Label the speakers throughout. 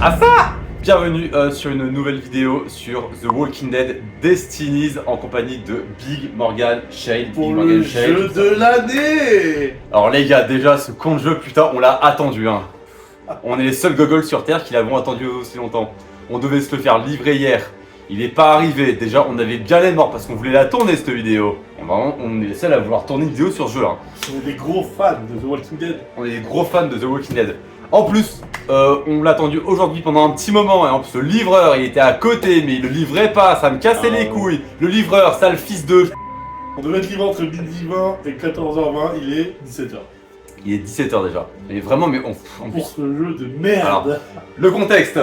Speaker 1: Ah ça! Bienvenue sur une nouvelle vidéo sur The Walking Dead Destinies en compagnie de Big Morgan Shane.
Speaker 2: Pour
Speaker 1: Big
Speaker 2: le
Speaker 1: Morgan
Speaker 2: jeu de l'année.
Speaker 1: Alors les gars, déjà ce compte jeu, putain, on l'a attendu hein. On est les seuls gogoles sur Terre qui l'avons attendu aussi longtemps. On devait se le faire livrer hier. Il n'est pas arrivé. Déjà, on avait bien les morts parce qu'on voulait la tourner cette vidéo. On est les seuls à vouloir tourner une vidéo sur ce jeu là.
Speaker 2: On est des gros fans de The Walking Dead.
Speaker 1: On est des gros fans de The Walking Dead. En plus, on l'a attendu aujourd'hui pendant un petit moment et en plus le livreur il était à côté mais il le livrait pas, ça me cassait les couilles. Le livreur, sale fils de...
Speaker 2: On devait être livré entre midi 20 et 14h20, il est 17h.
Speaker 1: Il est 17h déjà. Et vraiment, mais en
Speaker 2: Pour
Speaker 1: plus...
Speaker 2: ce jeu de merde.
Speaker 1: Alors, le contexte.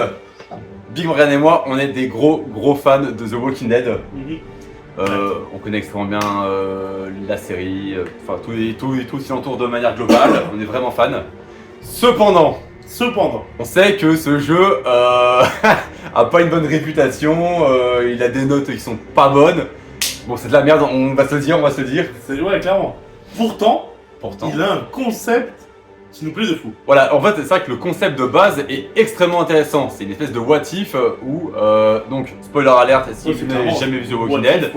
Speaker 1: Big Morgan et moi, on est des gros fans de The Walking Dead. On connaît extrêmement bien la série, enfin tout s'y entoure de manière globale, on est vraiment fans. Cependant, on sait que ce jeu a pas une bonne réputation, il a des notes qui sont pas bonnes. Bon, c'est de la merde, on va se le dire.
Speaker 2: C'est ouais, clairement. Pourtant,
Speaker 1: Pourtant.
Speaker 2: il a un concept qui nous plaît de fou.
Speaker 1: Voilà, en fait, c'est ça que le concept de base est extrêmement intéressant. C'est une espèce de what if où, donc, spoiler alert, si vous n'avez jamais vu The Walking Dead,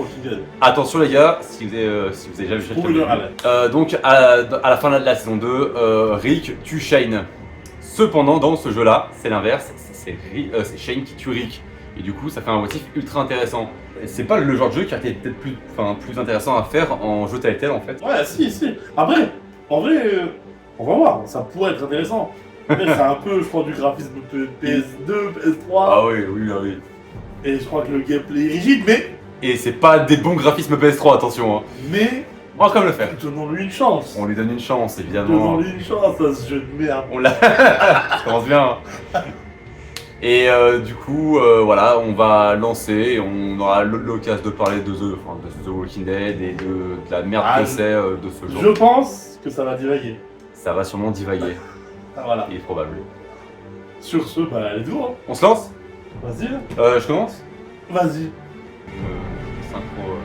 Speaker 1: attention les gars, si vous avez jamais vu
Speaker 2: Spoiler alert.
Speaker 1: donc, à la fin de la saison 2, Rick tue Shane. Cependant, dans ce jeu-là, c'est l'inverse, c'est Shane qui tue Rick. Et du coup, ça fait un what if ultra intéressant. C'est pas le genre de jeu qui a été peut-être plus intéressant à faire en jeu Telltale en fait.
Speaker 2: Ouais, si. Après, en vrai, on va voir, ça pourrait être intéressant. Après, c'est un peu, je crois, du graphisme PS2, PS3.
Speaker 1: Ah oui.
Speaker 2: Et je crois que le gameplay est rigide, mais.
Speaker 1: Et c'est pas des bons graphismes PS3, attention. Hein.
Speaker 2: Mais.
Speaker 1: On va quand même le faire.
Speaker 2: Donnons-lui une chance.
Speaker 1: On lui donne une chance, évidemment.
Speaker 2: Donnons-lui une chance à ce jeu de merde.
Speaker 1: On l'a. Ça commence bien. Et du coup, voilà, on va lancer et on aura l'occasion de parler de The Walking Dead et de la merde que c'est de ce genre.
Speaker 2: Je pense que ça va divaguer.
Speaker 1: Ça va sûrement divaguer.
Speaker 2: Ah, voilà.
Speaker 1: Il est probable.
Speaker 2: Sur ce, bah, let's go.
Speaker 1: On se lance?
Speaker 2: Vas-y.
Speaker 1: Je commence?
Speaker 2: Vas-y.
Speaker 1: Synchro.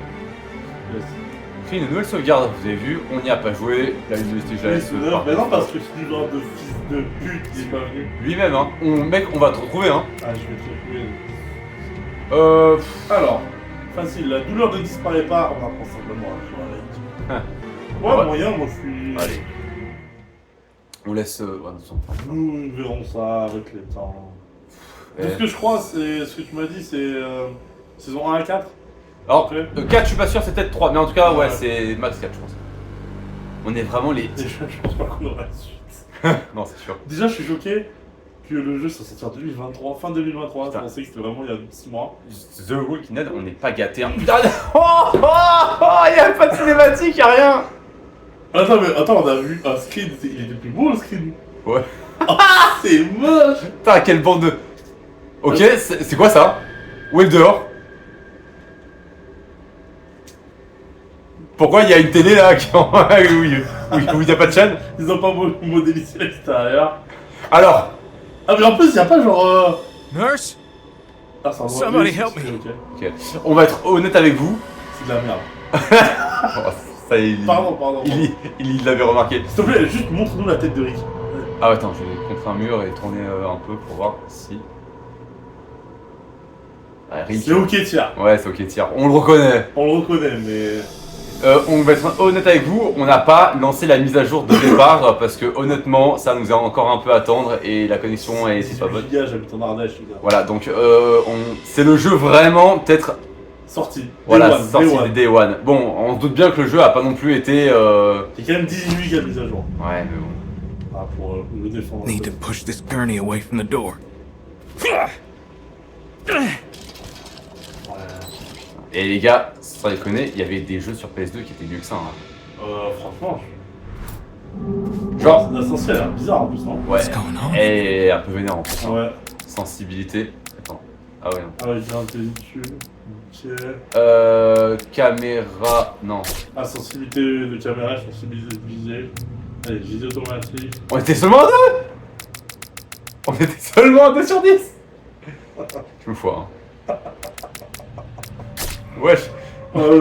Speaker 1: Fait une nouvelle sauvegarde, vous avez vu, on n'y a pas joué, la liste de
Speaker 2: Oui, mais non, parce que je suis genre de fils de pute qui est pas venu.
Speaker 1: Lui-même, hein. Mec, on va te retrouver, hein.
Speaker 2: Ah, je vais te retrouver. Alors, facile, la douleur ne disparaît pas, on apprend simplement à jouer avec. Ouais, moyen, moi je suis.
Speaker 1: Allez. On laisse.
Speaker 2: Nous verrons ça avec les temps. Tout ce que je crois, c'est ce que tu m'as dit, c'est saison 1 à 4.
Speaker 1: Alors, 4, je suis pas sûr, c'est peut-être 3, mais en tout cas, ouais, c'est max 4, je pense. On est vraiment les.
Speaker 2: Je pense pas qu'on aura la suite.
Speaker 1: Non, c'est sûr.
Speaker 2: Déjà, je suis choqué que le jeu soit sorti en 2023, fin 2023. Je pensais que c'était vraiment il y a 6 mois.
Speaker 1: The Walking Dead, on n'est pas gâtés. Hein. Putain, il y a pas de cinématique, y a rien.
Speaker 2: Attends, on a vu un screen, il était plus beau le screen.
Speaker 1: Ouais.
Speaker 2: Ah, c'est moche.
Speaker 1: Putain, quelle bande de. Ok, c'est quoi ça? Où est le dehors? Pourquoi il y a une télé là où il n'y a pas de chaîne?
Speaker 2: Ils ont pas modélisé l'extérieur.
Speaker 1: Alors.
Speaker 2: Ah, mais en plus, il n'y a pas genre.
Speaker 3: Nurse?
Speaker 2: Ah, ça
Speaker 3: Somebody help me.
Speaker 2: Ok.
Speaker 1: On va être honnête avec vous.
Speaker 2: C'est de la merde.
Speaker 1: Oh, ça y est,
Speaker 2: Pardon.
Speaker 1: Il l'avait remarqué.
Speaker 2: S'il te plaît, juste montre-nous la tête de Rick.
Speaker 1: Ah, attends, je vais contre un mur et tourner un peu pour voir si. Ah, Rick.
Speaker 2: C'est ok, tiens.
Speaker 1: Ouais, c'est ok, tiens. On le reconnaît.
Speaker 2: On le reconnaît, mais.
Speaker 1: On va être honnête avec vous, on n'a pas lancé la mise à jour de départ parce que honnêtement ça nous a encore un peu à attendre et la connexion c'est pas bonne.
Speaker 2: J'habite en Ardèche, les gars.
Speaker 1: Voilà, donc c'est le jeu vraiment peut-être
Speaker 2: sorti.
Speaker 1: Voilà, sorti des Day One. Bon, on se doute bien que le jeu a pas non plus été.
Speaker 2: Il y a quand même 18 gigas de mise à jour.
Speaker 1: Ouais, mais bon.
Speaker 2: Ah, pour le défendre.
Speaker 3: Need to push this gurney away from the door.
Speaker 1: Et les gars, sans déconner, il y avait des jeux sur PS2 qui étaient mieux que ça. Hein.
Speaker 2: Franchement.
Speaker 1: Genre.
Speaker 2: C'est l'air bizarre en plus, non?
Speaker 1: Ouais.
Speaker 3: What's going on?
Speaker 1: Et un peu vénère en plus.
Speaker 2: Ah ouais.
Speaker 1: Sensibilité. Attends. Ah ouais, non.
Speaker 2: Ah ouais, j'ai un pellicule. Ok.
Speaker 1: Caméra. Non.
Speaker 2: Ah, sensibilité de caméra, sensibilité de visée. Allez, visée automatique.
Speaker 1: On était seulement à 2. On était seulement à 2 sur 10. Je me fous, hein. Wesh.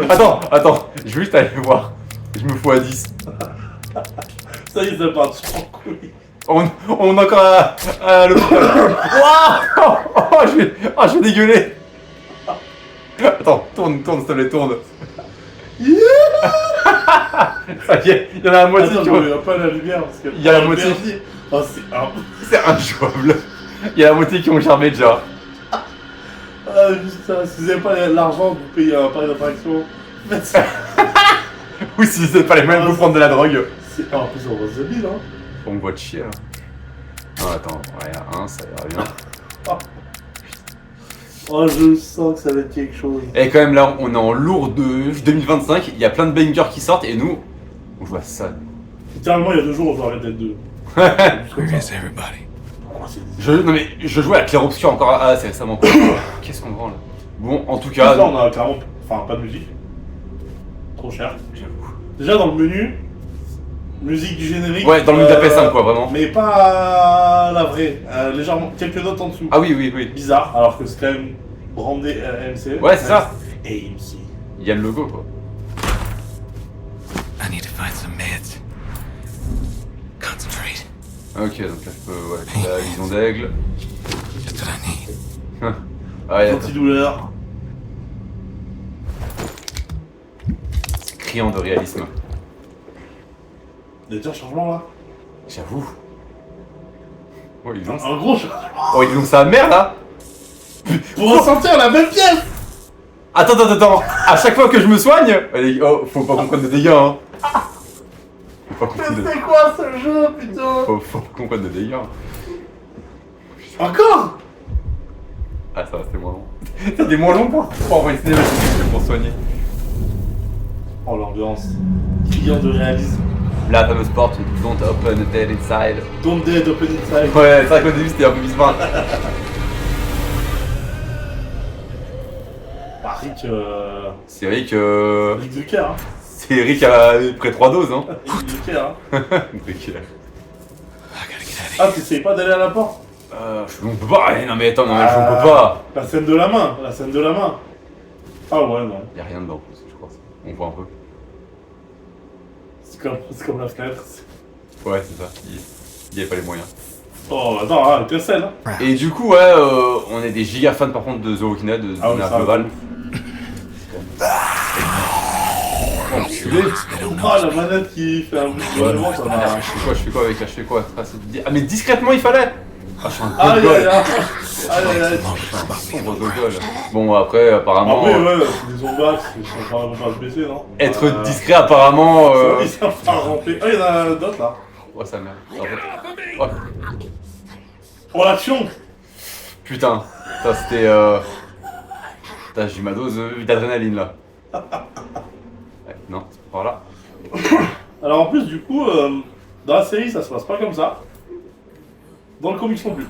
Speaker 1: Attends, je vais juste aller voir. Je me fous à 10.
Speaker 2: Ça y est, ça part en couille.
Speaker 1: On est encore à l'hôpital. Wouah. Ah, je vais dégueuler. Attends, tourne, s'il te plaît, tourne. Ça y est, il y en a la moitié
Speaker 2: Attends,
Speaker 1: qui...
Speaker 2: il n'y a pas la lumière parce que...
Speaker 1: Il y a la moitié.
Speaker 2: Oh,
Speaker 1: C'est injouable. Il y a la moitié qui ont germé déjà.
Speaker 2: Ah, putain, si vous n'avez pas l'argent, vous payez un parc d'attraction.
Speaker 1: Ou si c'est pas les mêmes, vous prendre de la drogue.
Speaker 2: En plus, on voit The Bill, hein.
Speaker 1: On voit de chier là. Non, attends, ouais, y a un, ça ira bien.
Speaker 2: Oh, je sens que ça va être quelque chose.
Speaker 1: Et quand même là, on est en lourd de 2025, il y a plein de bangers qui sortent et nous, on joue à ça.
Speaker 2: Littéralement, il y a 2 jours, on peut arrêter d'être 2.
Speaker 3: Where is everybody?
Speaker 1: Non mais je jouais à Clair Obscur encore assez récemment. Qu'est-ce qu'on prend là? Bon, en tout
Speaker 2: Là,
Speaker 1: cas,
Speaker 2: on a clairement. Enfin, pas de musique. Trop cher.
Speaker 1: j'avoue.
Speaker 2: Déjà, dans le menu, musique du générique.
Speaker 1: Ouais, dans le menu de la PS5 quoi, vraiment.
Speaker 2: Mais pas la vraie. Légèrement, quelques notes en dessous.
Speaker 1: Ah oui, oui, oui.
Speaker 2: Bizarre, alors que c'est quand même brandé AMC.
Speaker 1: Ouais, c'est ça.
Speaker 2: AMC.
Speaker 1: Il y a le logo quoi.
Speaker 3: I need to find some meds. Concentrate.
Speaker 1: Ok, donc là je peux, ouais, la vision d'aigle.
Speaker 3: Just what I need.
Speaker 1: Ah, y a
Speaker 2: Antidouleur.
Speaker 1: c'est criant de réalisme.
Speaker 2: Il y a déjà un changement là.
Speaker 1: J'avoue. Oh, ils ont...
Speaker 2: Un gros changement.
Speaker 1: oh, ils ont sa mère là.
Speaker 2: Pour ressentir la même pièce.
Speaker 1: Attends. À chaque fois que je me soigne, allez, oh, faut pas qu'on prenne de dégâts, hein. Faut pas qu'on
Speaker 2: Mais
Speaker 1: prenne de...
Speaker 2: c'est quoi ce jeu, putain?
Speaker 1: Faut qu'on prenne de dégâts.
Speaker 2: Encore?
Speaker 1: Ah, ça va, c'était moins long. C'était moins long pour envoyer une cinématique que pour soigner.
Speaker 2: Oh, l'ambiance. Criant de réalisme.
Speaker 1: La fameuse porte, don't open the dead inside.
Speaker 2: Don't Dead Open Inside.
Speaker 1: Ouais, c'est vrai qu'au début c'était un peu bizarre.
Speaker 2: Bah, Rick,
Speaker 1: C'est Rick,
Speaker 2: Rick Zucker, hein.
Speaker 1: c'est Rick à près 3 doses, hein.
Speaker 2: Rick Zucker, hein.
Speaker 1: Rick,
Speaker 3: I gotta get out of
Speaker 2: Ah, t'essayes pas d'aller à la porte?
Speaker 1: on peut pas, non mais attends, non, mais on peut pas.
Speaker 2: La scène de la main, la scène de la main. Ah ouais, non.
Speaker 1: Y'a rien dedans, je crois. On voit un peu.
Speaker 2: C'est comme la fenêtre.
Speaker 1: Ouais, c'est ça, il y avait pas les moyens.
Speaker 2: Oh, attends, hein, que celle, hein.
Speaker 1: Et du coup, ouais, on est des giga fans par contre de The Walking Dead, de
Speaker 2: Ah oui,
Speaker 1: manière
Speaker 2: ça,
Speaker 1: globale.
Speaker 2: Oh, la manette qui fait un bruit de vraiment, ça m'a...
Speaker 1: Je fais quoi avec là? Je fais quoi? Ah mais discrètement il fallait. Ah, je suis un
Speaker 2: Aïe,
Speaker 1: gogol.
Speaker 2: aïe, aïe. Aïe, aïe, aïe.
Speaker 1: Sombre gogol. Bon après apparemment
Speaker 2: Après, ouais, c'est des zombax, ils vont pas se baisser, non?
Speaker 1: être discret apparemment
Speaker 2: Ils savent pas ramper. Ah, il y en a d'autres, là.
Speaker 1: oh sa mère. En fait... oh,
Speaker 2: Oh, l'action.
Speaker 1: putain. Ça c'était putain, j'ai eu ma dose d'adrénaline là. Ouais, non, c'est par là.
Speaker 2: Alors, en plus, du coup, dans la série, ça se passe pas comme ça. Dans le comics non plus.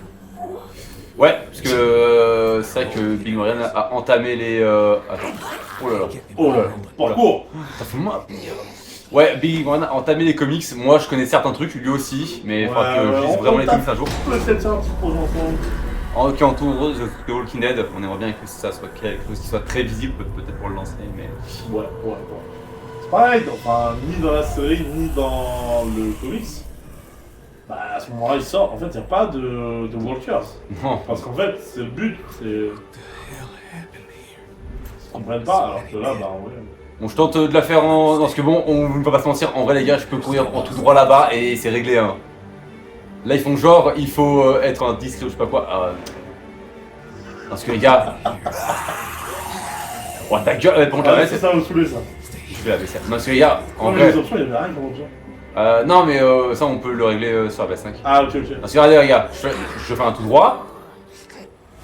Speaker 1: Ouais, parce que c'est vrai que Big Marian a entamé les attends. Oh là là.
Speaker 2: Oh là, parcours.
Speaker 1: Ça fait mal. Ouais, Big Marian a entamé les comics. Moi je connais certains trucs, lui aussi, mais il faudra que je lise vraiment les comics un jour.
Speaker 2: Peut-être c'est un petit projet ensemble.
Speaker 1: En qui entoure The Walking Dead, on aimerait bien que ça soit quelque chose qui soit très visible, peut-être pour le lancer, mais.
Speaker 2: Ouais. C'est pareil, enfin, ni dans la série, ni dans le comics. Bah, à ce moment-là, il sort. En fait, il n'y a pas de walkers.
Speaker 1: Non.
Speaker 2: Parce qu'en fait, c'est le but, c'est. Ils comprennent pas, alors que là, bah, ouais.
Speaker 1: Bon, je tente de la faire en. Parce que bon, on ne va pas se mentir, en vrai, les gars, je peux courir en tout droit là-bas et c'est réglé, hein. Là, ils font genre, il faut être un disque ou je sais pas quoi. Parce que les gars. Oh, ta gueule, bon,
Speaker 2: Ah, c'est ça, me saouler ça.
Speaker 1: Je fais la vaisselle. Non, parce que les gars, en
Speaker 2: Non, mais
Speaker 1: vrai.
Speaker 2: les options, il y avait rien comme option.
Speaker 1: Non, mais ça, on peut le régler sur la PS5.
Speaker 2: Ah, ok.
Speaker 1: Parce que regardez, les gars, je fais un tout droit.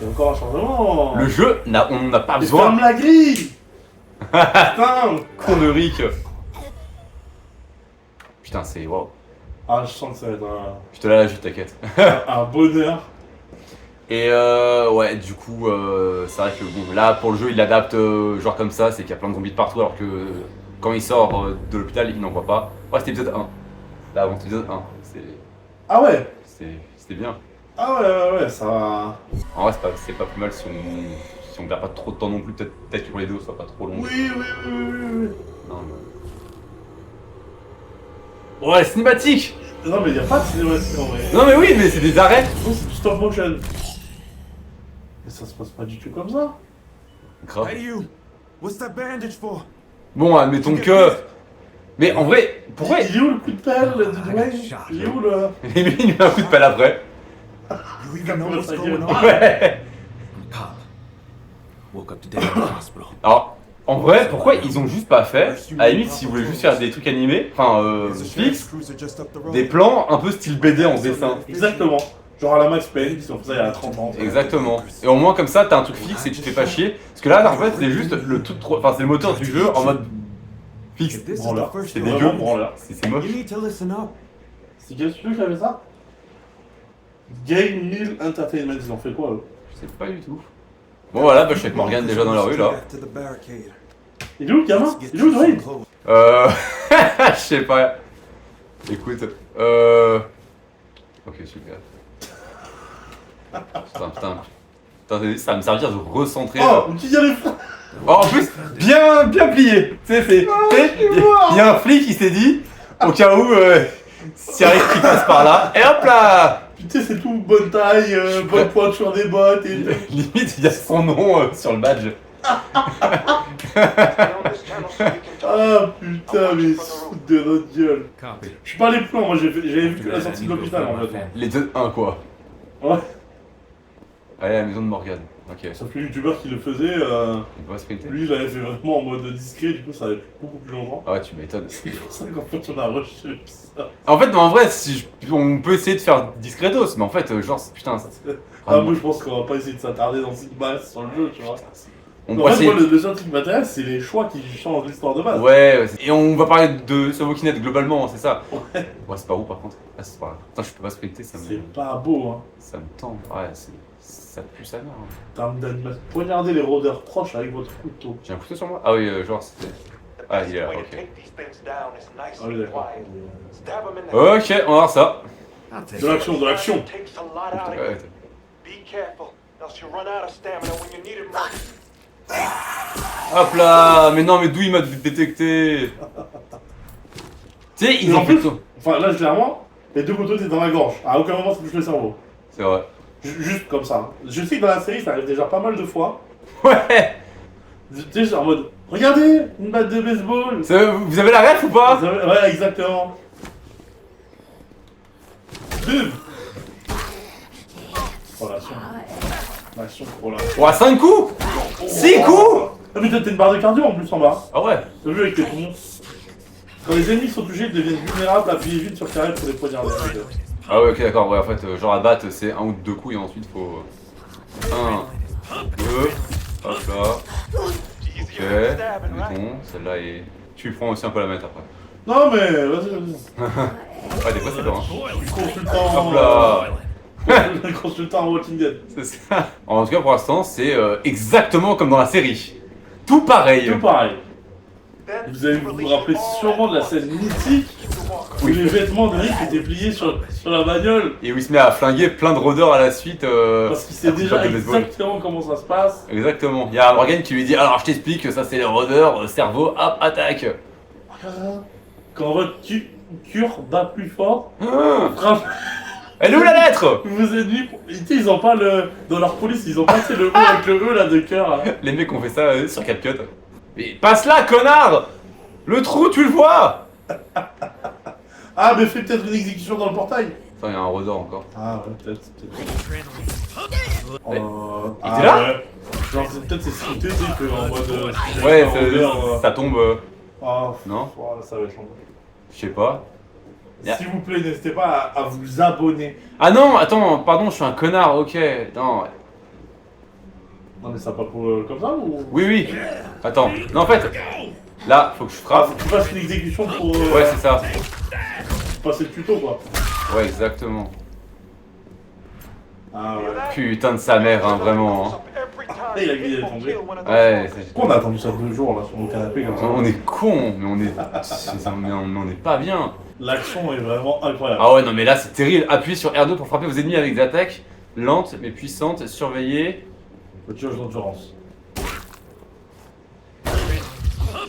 Speaker 2: Il y a encore un changement.
Speaker 1: Le jeu, on n'a pas
Speaker 2: Mais
Speaker 1: besoin.
Speaker 2: ferme la grille. Putain.
Speaker 1: Con de Rick. Putain, c'est wow.
Speaker 2: Ah, je sens que ça va être
Speaker 1: Je te la lâche, t'inquiète.
Speaker 2: un bonheur.
Speaker 1: Et ouais, du coup, c'est vrai que bon, là pour le jeu, il l'adapte genre comme ça, c'est qu'il y a plein de zombies de partout, alors que quand il sort de l'hôpital, il n'en voit pas. Ouais, c'était épisode 1. Là, avant c'était épisode 1.
Speaker 2: Ah ouais.
Speaker 1: C'était bien.
Speaker 2: Ah ouais, ça va.
Speaker 1: En vrai, c'est pas plus mal si on perd pas trop de temps non plus. Peut-être que pour les deux, ça soit pas trop long.
Speaker 2: Oui.
Speaker 1: Non, mais... Ouais, cinématique.
Speaker 2: Non, mais il n'y a pas de cinématique en vrai.
Speaker 1: Non, mais oui, mais c'est des arrêts.
Speaker 2: Non, c'est du stop motion. Mais ça se passe pas du tout comme ça.
Speaker 1: Grave.
Speaker 4: Hey you! What's that bandage for?
Speaker 1: Bon, admettons que... Mais en vrai, pourquoi...
Speaker 2: Il est où le coup de pelle de Dwayne? Il est où le...
Speaker 1: Il lui met un coup de pelle après.
Speaker 4: You even know what's going on?
Speaker 1: Ouais.
Speaker 3: I'm a cop. Woke up today in the hospital.
Speaker 1: Alors, en vrai, pourquoi ils ont juste pas fait, à la limite, s'ils voulaient juste faire des trucs animés, enfin,
Speaker 4: There's a sheriff's
Speaker 1: fixes,
Speaker 4: cruiser just up the road.
Speaker 1: des plans un peu style BD en dessin.
Speaker 2: Exactement. Genre à la Max Payne, si on faisait ça il y a 30 ans.
Speaker 1: Exactement. Et au moins comme ça, t'as un truc fixe et tu te fais pas chier. Parce que là, en fait, c'est juste le truc trop... Enfin, c'est le moteur du jeu en mode fixe.
Speaker 4: If this is
Speaker 2: Branleur.
Speaker 4: the first
Speaker 1: C'est
Speaker 4: one,
Speaker 1: dégueu.
Speaker 2: Branleur.
Speaker 1: C'est moche.
Speaker 4: you need to listen up.
Speaker 2: C'est quel studio qui avait ça? Game Mill Entertainment, ils ont fait quoi eux?
Speaker 1: Je sais pas du tout. Bon voilà, bah, je suis avec Morgane déjà dans la rue là.
Speaker 4: To the barricade.
Speaker 2: Il est où le gamin?
Speaker 4: Let's get
Speaker 2: Il est où
Speaker 4: you some
Speaker 2: Dwayne?
Speaker 4: clothes.
Speaker 1: Je sais pas. Écoute, Ok, super. Putain, ça va me servir de recentrer.
Speaker 2: Oh, qui y a les frères?
Speaker 1: Oh, en plus, bien plié. Tu sais, il y a un flic qui s'est dit, au cas où, s'il y a rien qui passe par là, et hop là.
Speaker 2: Putain, c'est tout bonne taille, bonne pointure des bottes et tout.
Speaker 1: Limite, il y a son nom sur le badge.
Speaker 2: Ah putain, mais fout de notre gueule.
Speaker 3: Copy.
Speaker 2: Je suis pas allé plus loin, moi j'avais vu que la sortie de l'hôpital en fait.
Speaker 1: Les deux, un quoi.
Speaker 2: Ouais,
Speaker 1: Allez, à la maison de Morgane. Ok.
Speaker 2: sauf que le youtubeur qui le faisait,
Speaker 1: On va sprinter.
Speaker 2: lui il l'avait fait vraiment en mode discret, du coup ça avait pris beaucoup plus longtemps.
Speaker 1: Ah ouais, tu m'étonnes.
Speaker 2: C'est pour ça qu'en fait on a rushé ça.
Speaker 1: En fait, non, en vrai, on peut essayer de faire discretos, mais en fait, genre, putain,
Speaker 2: Ah, moi je pense qu'on va pas essayer de s'attarder dans cette base sur le jeu, tu vois.
Speaker 1: on
Speaker 2: En
Speaker 1: pourrait
Speaker 2: fait,
Speaker 1: essayer.
Speaker 2: moi le seul truc qui m'intéresse, c'est les choix qui changent l'histoire de base.
Speaker 1: Ouais, et on va parler de The Walking Dead globalement, c'est ça.
Speaker 2: Ouais.
Speaker 1: Ouais, c'est pas où par contre. Ah, c'est pas grave. Attends, je peux pas sprinter,
Speaker 2: C'est pas beau, hein.
Speaker 1: ça me tend. Ouais, ça pue sa mère. Hein.
Speaker 2: T'as un d'animation. Poignardez les rôdeurs proches avec votre couteau.
Speaker 1: J'ai un couteau sur moi. Ah oui, genre c'était. Ah, il est là, ok.
Speaker 2: Ah oui, d'accord.
Speaker 1: Ok, on va voir ça.
Speaker 3: I'll take
Speaker 2: De
Speaker 3: it.
Speaker 2: l'action, de l'action.
Speaker 1: Ouais. Hop là, mais non, mais d'où il m'a détecté? Tu sais, ils
Speaker 2: Mais
Speaker 1: ont
Speaker 2: en
Speaker 1: fait
Speaker 2: plus-
Speaker 1: tout.
Speaker 2: Enfin, là, clairement, les deux couteaux étaient dans la gorge. À aucun moment ça touche le cerveau.
Speaker 1: C'est vrai.
Speaker 2: Juste comme ça. Je sais que dans la série, ça arrive déjà pas mal de fois.
Speaker 1: Ouais.
Speaker 2: Tu sais, genre en mode, regardez, une batte de baseball.
Speaker 1: Vous avez la ref ou pas?
Speaker 2: Vous avez- Ouais, exactement. Bim. Relation. Relation, relation.
Speaker 1: Ouais, 5 coups. 6 coups.
Speaker 2: Ah, mais t'as une barre de cardio en plus en bas.
Speaker 1: Ah ouais.
Speaker 2: T'as vu avec tes poumons. Quand les ennemis sont touchés, ils deviennent vulnérables, appuyez vite sur carré pour les poignarder.
Speaker 1: Ah ouais, ok, d'accord, ouais, en fait, genre à battre, c'est un ou deux coups et ensuite faut... 1, 2, hop là, ok, mettons, celle-là est... Tu prends aussi un peu la mettre après.
Speaker 2: Non mais, vas-y, vas-y.
Speaker 1: Ouais, des fois c'est dur, hein.
Speaker 2: Je suis consultant.
Speaker 1: Hop là.
Speaker 2: Consultant en Walking Dead.
Speaker 1: C'est ça. En tout cas, pour l'instant, c'est exactement comme dans la série. Tout pareil.
Speaker 2: Tout pareil. Vous allez vous rappeler sûrement de la scène mythique où les vêtements de Rick étaient pliés sur la bagnole.
Speaker 1: Et où il se met à flinguer plein de rôdeurs à la suite.
Speaker 2: Parce qu'il sait
Speaker 1: à coups de
Speaker 2: déjà
Speaker 1: batte de baseball.
Speaker 2: exactement comment ça se passe.
Speaker 1: Exactement. Il y a Morgan qui lui dit, alors je t'explique, ça c'est les rôdeurs, cerveau, hop, attaque.
Speaker 2: Quand votre cure bat plus fort,
Speaker 1: Ah.
Speaker 2: frappe
Speaker 1: Elle est où la lettre?
Speaker 2: vos ennemis. Tu sais, ils ont pas le. Dans leur police, ils ont pas fait le E avec le E là de cœur. Là.
Speaker 1: Les mecs ont fait ça sur CapCut. Mais passe là, connard! Le trou, tu le vois?
Speaker 2: Ah, mais fais peut-être une exécution dans le portail.
Speaker 1: Attends, il y a un rôdeur encore.
Speaker 2: Ah, ouais, peut-être.
Speaker 1: Mais-
Speaker 2: Il
Speaker 1: était là
Speaker 2: ouais. Genre, peut-être c'est scruté, tu sais, qu'en mode.
Speaker 1: Ouais,
Speaker 2: ça.
Speaker 1: ça tombe.
Speaker 2: Ah,
Speaker 1: Non.
Speaker 2: ça va être long.
Speaker 1: Je sais pas. Yeah.
Speaker 2: S'il vous plaît, n'hésitez pas à vous abonner.
Speaker 1: Ah non, attends, pardon, je suis un connard, ok. Non,
Speaker 2: Non, mais ça pas pour comme ça ou.
Speaker 1: oui, oui. Attends, non, en fait, là, faut que je
Speaker 2: Ah,
Speaker 1: frappe.
Speaker 2: faut que tu fasses une exécution pour
Speaker 1: Ouais, c'est ça.
Speaker 2: passer le tuto quoi.
Speaker 1: Ouais, exactement.
Speaker 2: Ah ouais.
Speaker 1: Putain de sa mère, hein, vraiment. Hein.
Speaker 2: Et la grille est tombée.
Speaker 1: Ouais, c'est-
Speaker 2: Pourquoi on a attendu ça 2 jours là sur mon canapé comme ça?
Speaker 1: on est con, mais on est pas bien.
Speaker 2: L'action est vraiment incroyable.
Speaker 1: Ah ouais, non, mais là, c'est terrible. Appuyez sur R2 pour frapper vos ennemis avec des attaques lentes mais puissantes. Surveillez.
Speaker 2: Voiture d'endurance.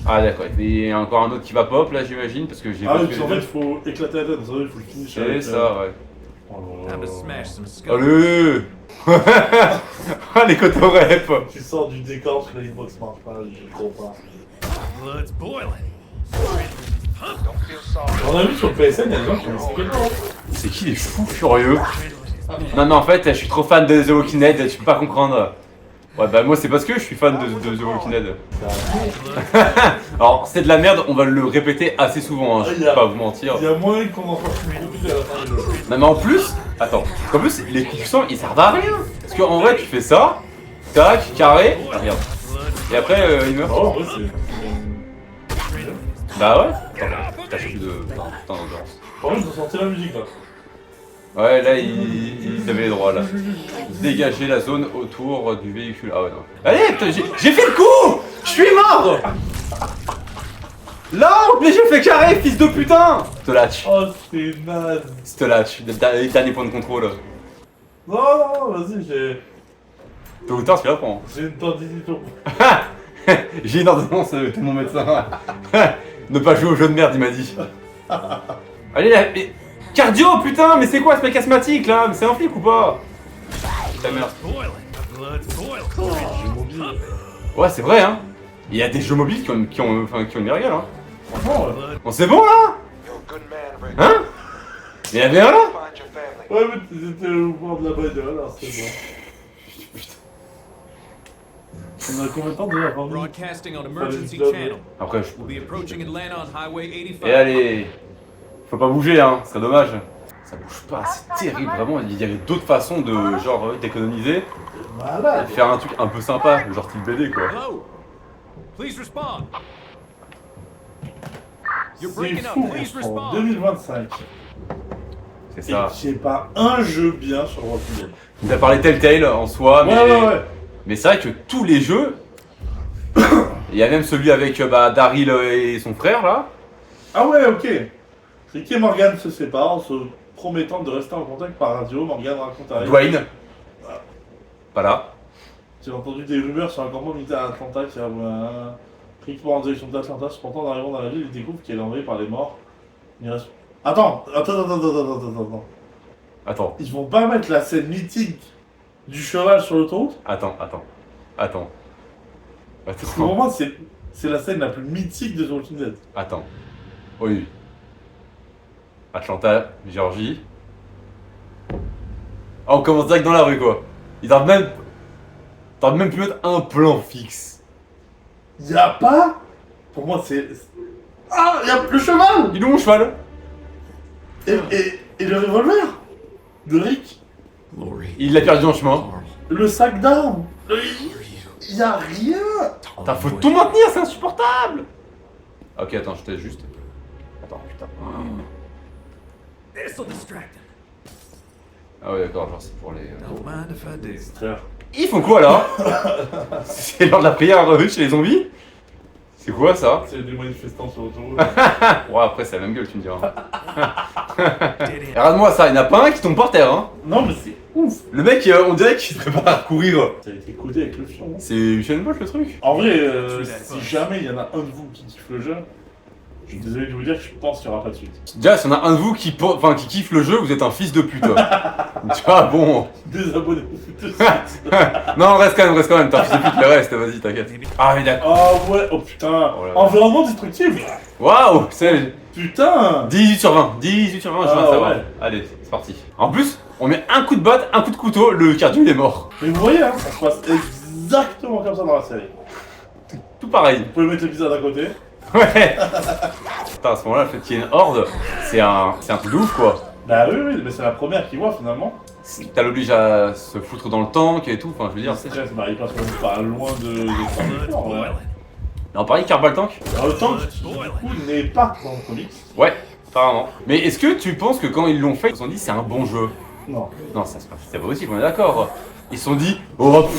Speaker 1: Ah d'accord, il y a encore un autre qui va pop là j'imagine parce que j'ai
Speaker 2: Ah
Speaker 1: pas
Speaker 2: oui,
Speaker 1: tué
Speaker 2: parce
Speaker 1: les
Speaker 2: qu'en fait
Speaker 1: deux.
Speaker 2: il faut éclater la tête, ça il faut le finir
Speaker 1: C'est ça, ouais.
Speaker 2: Oh là
Speaker 3: Time
Speaker 2: là.
Speaker 3: to smash some skulls.
Speaker 1: Allez. Ah, les cotorep.
Speaker 2: Tu sors du décor, que la hitbox marche pas, je comprends pas.
Speaker 5: Blood's boiling.
Speaker 2: On a vu sur le PSN, il y a des gens qui ont expliqué le temps.
Speaker 1: C'est qui les fous furieux? Non, mais en fait, je suis trop fan de The Walking Dead, tu peux pas comprendre. Ouais, bah moi, c'est parce que je suis fan de The Walking Dead. Alors, c'est de la merde, on va le répéter assez souvent, hein, je vais pas vous mentir.
Speaker 2: Il y a moyen qu'on en fasse plus à la fin du jeu.
Speaker 1: Non, mais en plus, attends, en plus, les coups de sang, ils servent à rien. Parce qu'en vrai, tu fais ça, tac, carré, ah, regarde. Et après, il meurt.
Speaker 2: Oh, en vrai, c'est.
Speaker 1: Bah ouais. Attends, t'as plus de. Putain, d'endurance.
Speaker 2: Par contre, ils ont sorti la musique là.
Speaker 1: Ouais, là, ils avaient les droits, là. Dégager la zone autour du véhicule. Ah ouais, non. Allez, putain, j'ai fait le coup. Je suis mort. Là, mais j'ai fait carré, fils de putain. Stolach.
Speaker 2: Oh, c'est naze.
Speaker 1: Stolach, dernier point de contrôle.
Speaker 2: Non, non, vas-y, j'ai.
Speaker 1: Tôt ou tard, tu l'apprends.
Speaker 2: J'ai une tendinite au bout.
Speaker 1: J'ai une ordonnance de mon médecin. Ne pas jouer au jeu de merde, il m'a dit. Allez là, mais... Cardio, putain, mais c'est quoi ce mec asthmatique là? Mais c'est un flic ou pas? Ta merde. Ouais, c'est vrai, hein. Il y a des jeux mobiles qui ont une mérigale, hein.
Speaker 2: Franchement, ouais.
Speaker 1: Bon, c'est bon là? Hein? Il y avait un là?
Speaker 2: Ouais, mais c'était le mouvement de la bagnole, alors c'est bon. On a combien de temps déjà?
Speaker 5: Broadcasting on emergency
Speaker 2: job,
Speaker 5: channel.
Speaker 1: Après,
Speaker 5: We'll be approaching Atlanta on Highway 85.
Speaker 1: Et allez. Faut pas bouger, hein, ce serait dommage. Ça bouge pas, c'est terrible, vraiment. Il y avait d'autres façons de, genre, d'économiser
Speaker 2: Malade.
Speaker 1: et faire un truc un peu sympa, genre type BD, quoi.
Speaker 5: Hello. Please respond. You're
Speaker 2: C'est
Speaker 5: breaking up.
Speaker 2: fou,
Speaker 5: Please
Speaker 2: en
Speaker 5: respond.
Speaker 2: 2025.
Speaker 1: C'est
Speaker 2: Et
Speaker 1: ça.
Speaker 2: j'ai pas un jeu bien sur Walking Dead.
Speaker 1: T'as parlé Telltale en soi, mais...
Speaker 2: Ouais.
Speaker 1: Mais c'est vrai que tous les jeux... Il y a même celui avec Daryl et son frère, là.
Speaker 2: Ah ouais, ok. Rick et Morgan se séparent en se promettant de rester en contact par radio. Morgan raconte à Rick.
Speaker 1: Dwayne. Pas là.
Speaker 2: J'ai entendu des rumeurs sur un campement militaire à Atlanta qui a Rick part en direction d'Atlanta. Cependant, en arrivant dans la ville, il découvre qu'elle est envahie par les morts. Il reste... Attends.
Speaker 1: Attends,
Speaker 2: Ils vont pas mettre la scène mythique du cheval sur l'autoroute?
Speaker 1: attends.
Speaker 2: Parce que pour moi, c'est la scène la plus mythique de The Walking Dead.
Speaker 1: Attends. Oui. Atlanta, Géorgie. Ah, on commence direct dans la rue, quoi. T'as même pu mettre un plan fixe.
Speaker 2: Y'a pas? Pour moi, c'est... Ah, y'a le cheval!
Speaker 1: Il est où mon cheval?
Speaker 2: Et le revolver de Rick?
Speaker 3: Lori.
Speaker 1: Il l'a perdu en chemin.
Speaker 2: Le sac d'armes? Y'a rien!
Speaker 1: T'as faut tout maintenir, c'est insupportable! Ok, attends, je teste juste. Attends, putain.
Speaker 5: This'll distract him.
Speaker 1: Ah ouais, d'accord, genre c'est pour les...
Speaker 5: Don't mind if I do.
Speaker 2: Frère.
Speaker 1: Ils font quoi là? C'est l'heure de la prière chez les zombies? C'est quoi ça?
Speaker 2: C'est des manifestants sur l'autoroute.
Speaker 1: Ouais, après c'est la même gueule, tu me diras. Et regarde-moi ça, il n'y en a pas un qui tombe par terre, hein.
Speaker 2: Non, mais c'est ouf!
Speaker 1: Le mec, on dirait qu'il se prépare à courir.
Speaker 2: Ça a été codé avec le fion.
Speaker 1: C'est Usain Bolt le truc.
Speaker 2: En vrai, si jamais il y en a un de vous qui kiffe le jeu, je suis désolé de vous dire que je pense qu'il n'y aura pas de suite.
Speaker 1: Déjà, s'il y en a un de vous qui kiffe le jeu, vous êtes un fils de pute. Tu vois, bon.
Speaker 2: Désabonnez-vous tout de suite.
Speaker 1: Non, reste quand même, t'es un fils de pute, le reste, vas-y, t'inquiète. Ah, mais d'accord.
Speaker 2: Oh ouais, oh putain!
Speaker 1: Oh là là.
Speaker 2: Environnement destructif!
Speaker 1: Waouh, c'est
Speaker 2: Putain!
Speaker 1: 18 sur 20, 18 sur 20, je viens de
Speaker 2: Ah,
Speaker 1: savoir.
Speaker 2: ouais.
Speaker 1: Allez, c'est parti. En plus, on met un coup de batte, un coup de couteau, le cardio il est mort.
Speaker 2: Mais vous voyez, hein, ça se passe exactement comme ça dans la série.
Speaker 1: Tout pareil.
Speaker 2: Vous pouvez mettre l'épisode à côté.
Speaker 1: Ouais. Putain, à ce moment-là, le fait qu'il y ait une horde, c'est un truc de ouf quoi.
Speaker 2: Bah oui, mais c'est la première qui voit finalement.
Speaker 1: T'as l'oblige à se foutre dans le tank et tout, enfin je veux dire, c'est...
Speaker 2: Stress, bah il passe même pas loin de
Speaker 5: Blood's
Speaker 2: en vrai.
Speaker 5: boiling.
Speaker 1: Non, pareil, Carbal le tank?
Speaker 2: Alors le tank, du coup, n'est pas dans le comics.
Speaker 1: Ouais, apparemment. Mais est-ce que tu penses que quand ils l'ont fait, ils se sont dit c'est un bon jeu?
Speaker 2: Non.
Speaker 1: Non, ça c'est pas possible, on est d'accord. Ils se sont dit, oh,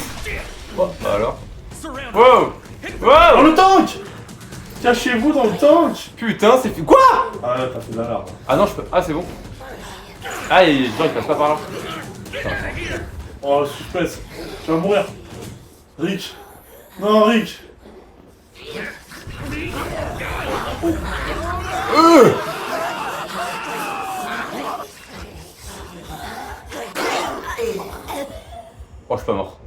Speaker 1: bah alors.
Speaker 5: Surround.
Speaker 1: Wow!
Speaker 2: Oh
Speaker 1: Wow!
Speaker 2: le tank! Cachez-vous dans le tank!
Speaker 1: Putain, c'est fait... Quoi?
Speaker 2: Ah là, t'as fait de la merde.
Speaker 1: Ah non, je peux... Ah, c'est bon. Ah, et genre, il passe pas par là.
Speaker 2: Oh le suspense, tu vas mourir. Rick. Non, Rick.
Speaker 1: Oh, je suis pas mort.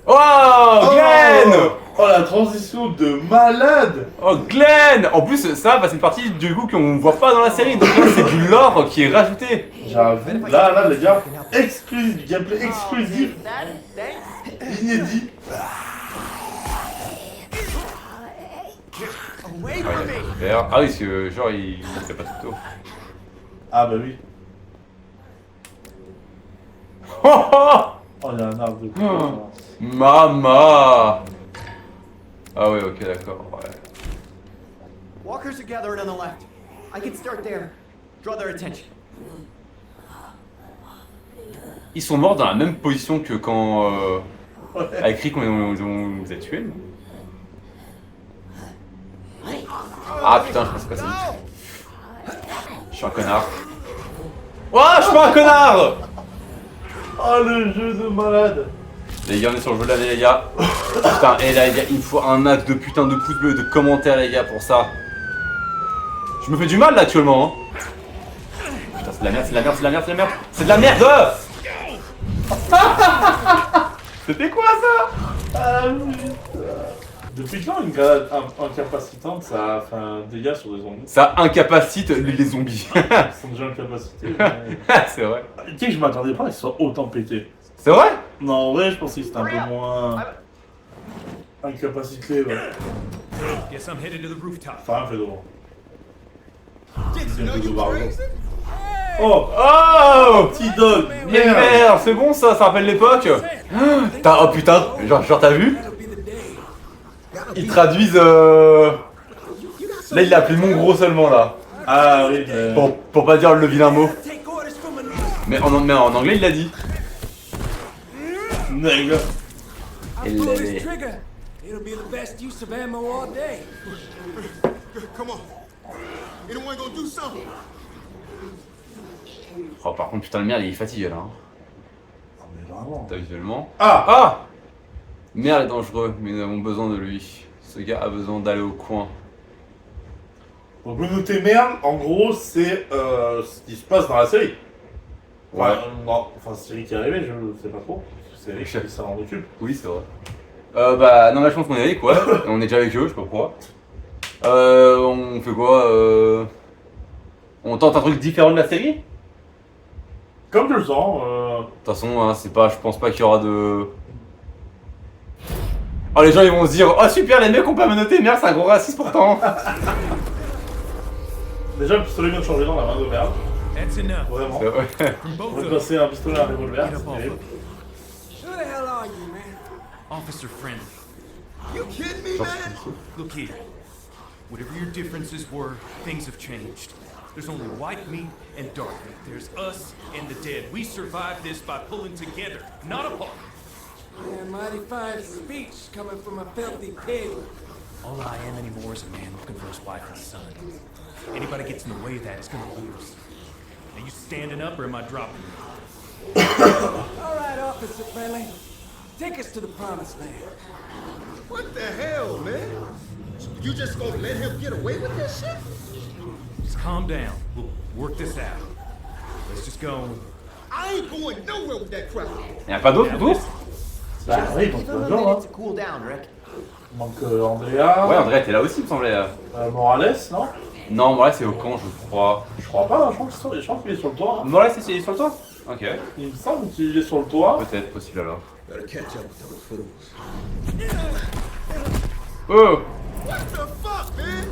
Speaker 1: Oh, Glenn!
Speaker 2: Oh, la transition de malade!
Speaker 1: Oh, Glenn! En plus, ça, bah, c'est une partie du coup qu'on voit pas dans la série, donc là, c'est du lore qui est rajouté.
Speaker 2: J'avoue, là, les gars, exclusif, gameplay exclusif, inédit.
Speaker 1: Ah oui, parce que genre, il fait pas tout.
Speaker 2: Ah bah oui.
Speaker 1: Oh, oh!
Speaker 2: Oh, il y a un arbre de
Speaker 1: Oh. Mama! Ah ouais, ok, d'accord, ouais.
Speaker 6: Walkers are gathering on the left. I can start there. Draw their attention.
Speaker 1: Ils sont morts dans la même position que quand avec Rick on vous a tué, non? Ah putain, je pense pas ça. Je suis un connard. Ouah, je suis pas un connard!
Speaker 2: Oh, le jeu de malade!
Speaker 1: Les gars, on est sur le jeu de l'année, les gars. Putain, et là, les gars, il me faut un max de putain de pouces bleus, de commentaires, les gars, pour ça. Je me fais du mal là actuellement, hein. Putain, c'est de la merde, c'est de la merde, c'est de la merde, c'est de la merde. C'est de la merde! C'était quoi ça?
Speaker 2: Ah oui! Depuis quand une grenade incapacitante, ça fait un dégât sur des zombies?
Speaker 1: Ça incapacite les zombies.
Speaker 2: Ils sont déjà incapacités.
Speaker 1: C'est vrai.
Speaker 2: Tu sais que je m'attendais pas à qu'ils soient autant pétés.
Speaker 1: C'est vrai?
Speaker 2: Non, en vrai, je pensais que c'était un peu moins incapacité. Ouais.
Speaker 5: Guess I'm headed to the rooftop.
Speaker 2: Enfin, un fait devant. Oh!
Speaker 1: Oh!
Speaker 2: Petit dog!
Speaker 1: Mais merde, c'est bon ça, ça rappelle l'époque. Oh putain, genre t'as vu? Ils traduisent Là il l'a appelé mon gros seulement là.
Speaker 2: Ah oui,
Speaker 1: Pour pas dire le vilain mot. Mais en anglais il l'a dit.
Speaker 2: Nègre.
Speaker 1: Et les-
Speaker 5: It'll be the best use of ammo all day.
Speaker 7: Come on. Anyone gonna do something?
Speaker 1: Oh par contre putain le merde il est fatigué là. Hein.
Speaker 2: Mais vraiment.
Speaker 1: T'as visuellement.
Speaker 2: Ah!
Speaker 1: Ah! Merde est dangereux, mais nous avons besoin de lui. Ce gars a besoin d'aller au coin.
Speaker 2: Donc le noter merde, en gros, c'est ce qui se passe dans la série.
Speaker 1: Ouais.
Speaker 2: Non, enfin, c'est série qui est arrivée, je sais pas trop. C'est Eric qui s'en occupe.
Speaker 1: Oui c'est vrai. Bah non mais je pense qu'on est avec quoi. On est déjà avec eux, je sais pas pourquoi. On fait quoi On tente un truc différent de la série?
Speaker 2: Comme je le sens,
Speaker 1: De toute façon, hein, c'est pas, je pense pas qu'il y aura de... Oh les gens ils vont se dire, oh super les mecs ont pas menotté, merde c'est un gros raciste pourtant.
Speaker 2: déjà le pistolet vient de changer dans la main de merde.
Speaker 5: That's enough.
Speaker 2: Vraiment.
Speaker 1: Ouais.
Speaker 5: From
Speaker 2: On
Speaker 5: both
Speaker 2: va
Speaker 5: of us.
Speaker 2: passer un pistolet à un revolver,
Speaker 5: Get up
Speaker 2: c'est
Speaker 5: off
Speaker 2: terrible.
Speaker 5: of it.
Speaker 6: Who the hell are you, man?
Speaker 5: Officer Friendly.
Speaker 7: You kidding me, man?
Speaker 5: Look here. Whatever your differences were, things have changed. There's only white meat and dark meat. There's us and the dead. We survived this by pulling together, not apart.
Speaker 8: Yeah, mighty fine speech coming from a filthy pig.
Speaker 5: All I am anymore is a man looking for his wife and son. Anybody gets in the way of that is gonna lose. Are you standing up or am I dropping you?
Speaker 8: All right, Officer Friendly. Take us to the promised land.
Speaker 7: What the hell, man? You just gonna let him get away with that shit?
Speaker 5: Just calm down. We'll work this out. Let's just go.
Speaker 7: I ain't going nowhere with that crap.
Speaker 1: Y'a pas d'autre autour?
Speaker 2: Bah oui, donc
Speaker 6: Give him a
Speaker 2: toujours, hein.
Speaker 6: minute to cool down, Rick.
Speaker 2: Il manque Andrea,
Speaker 1: Ouais André t'es là aussi il me semblait.
Speaker 2: Morales, non?
Speaker 1: Non Morales c'est au camp je crois.
Speaker 2: Je crois pas, je pense qu'il est sur le toit.
Speaker 1: Morales c'est sur le toit? Ok.
Speaker 2: Il me semble qu'il est sur le toit.
Speaker 1: Peut-être possible alors.
Speaker 7: Better catch up with those fools.
Speaker 1: Oh!
Speaker 7: What the fuck, man?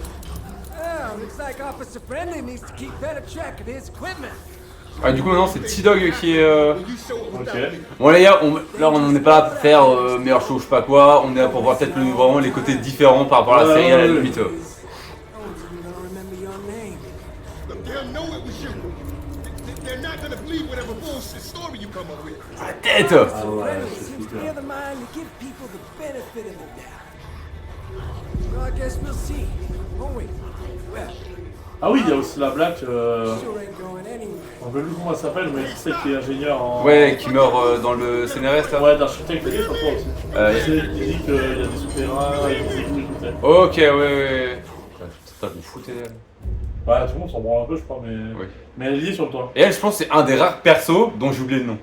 Speaker 8: Oh, looks like Officer Friendly needs to keep better track of his equipment.
Speaker 1: Ah du coup maintenant c'est T-Dog qui est...
Speaker 7: You show up
Speaker 2: Ok.
Speaker 7: without me.
Speaker 1: Bon les gars, là on n'est pas là pour faire meilleur show je sais pas quoi, on est là pour voir peut-être vraiment les côtés différents par rapport à la série à la limite.
Speaker 8: I don't even gonna remember your name.
Speaker 7: Look, they'll know it was you. They're not gonna believe whatever bullshit story you come up with.
Speaker 1: La tête!
Speaker 2: Ah ouais,
Speaker 8: Friendly
Speaker 2: c'est
Speaker 8: seems to
Speaker 2: super.
Speaker 8: be of the mind to give people the benefit of the doubt. Well, I guess we'll see. Won't we? Well,
Speaker 2: Ah oui, il y a aussi la blague,
Speaker 8: sure ain't going anywhere.
Speaker 2: on veut plus comment elle s'appelle, mais c'est qui est ingénieur en...
Speaker 1: Ouais, qui meurt dans le CNRS là.
Speaker 2: Ouais, d'architecte, c'est pas toi aussi.
Speaker 1: Euh,
Speaker 2: Il dit qu'il y a des souterrains, il y a des équipes, tout ça.
Speaker 1: Ok, ouais. Putain, vous foutez d'elle.
Speaker 2: Ouais, tout le monde s'en branle un peu, je crois, mais...
Speaker 1: Oui.
Speaker 2: Mais elle est liée sur le toit.
Speaker 1: Et elle, je pense, c'est un des rares persos dont j'ai oublié le nom.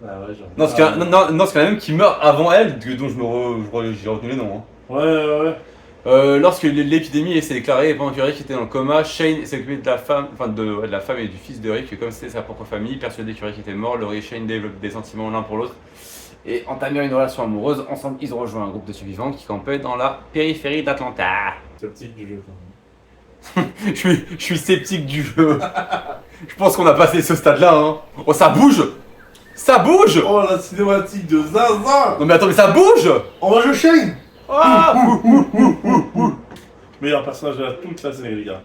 Speaker 2: Ah ouais, genre.
Speaker 1: Non, parce qu'il y en a- non, parce qu'il y en a même qui meurt avant elle, dont j'ai retenu les noms. Hein.
Speaker 2: Ouais.
Speaker 1: Lorsque l'épidémie s'est déclarée et pendant que Rick était dans le coma, Shane s'est occupé de la femme, de la femme et du fils de Rick, comme c'était sa propre famille. Persuadé que Rick était mort, Laurie et Shane développent des sentiments l'un pour l'autre et entamèrent une relation amoureuse. Ensemble, ils ont rejoint un groupe de survivants qui campaient dans la périphérie d'Atlanta.
Speaker 2: C'est le petit du jeu quand même.
Speaker 1: Je suis sceptique du jeu. Je pense qu'on a passé ce stade-là. Hein. Oh, ça bouge! Ça bouge!
Speaker 2: Oh la cinématique de Zaza!
Speaker 1: Non mais attends, mais ça bouge!
Speaker 2: On va jouer Shane!
Speaker 1: Ah!
Speaker 2: Meilleur personnage de toute la série, les gars.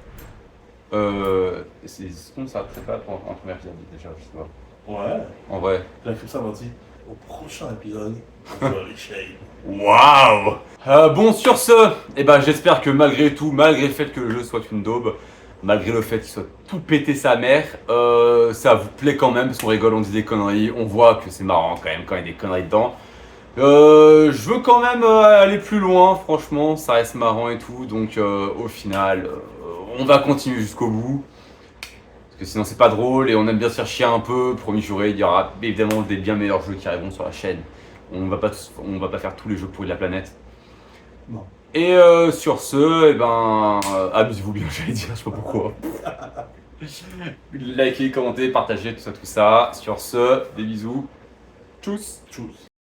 Speaker 1: C'est ça, c'est pas en premier épisode déjà, je sais pas.
Speaker 2: Ouais.
Speaker 1: En vrai.
Speaker 2: Il a fait ça, Marty. Au prochain épisode, on va aller Shane.
Speaker 1: Waouh! Bon, sur ce, eh ben, j'espère que malgré tout, malgré le fait que le jeu soit une daube, malgré le fait qu'il soit tout pété sa mère, ça vous plaît quand même, parce qu'on rigole, on dit des conneries, on voit que c'est marrant quand même quand il y a des conneries dedans. Je veux quand même aller plus loin, franchement, ça reste marrant et tout, donc au final, on va continuer jusqu'au bout. Parce que sinon c'est pas drôle et on aime bien se faire chier un peu. Promis juré, il y aura évidemment des bien meilleurs jeux qui arriveront sur la chaîne. On va pas faire tous les jeux pourris de la planète.
Speaker 2: Non.
Speaker 1: Et sur ce, eh ben, amusez-vous bien, j'allais dire, je sais pas pourquoi. Likez, commentez, partagez, tout ça. Sur ce, des bisous. Tchuss.
Speaker 2: Tchuss.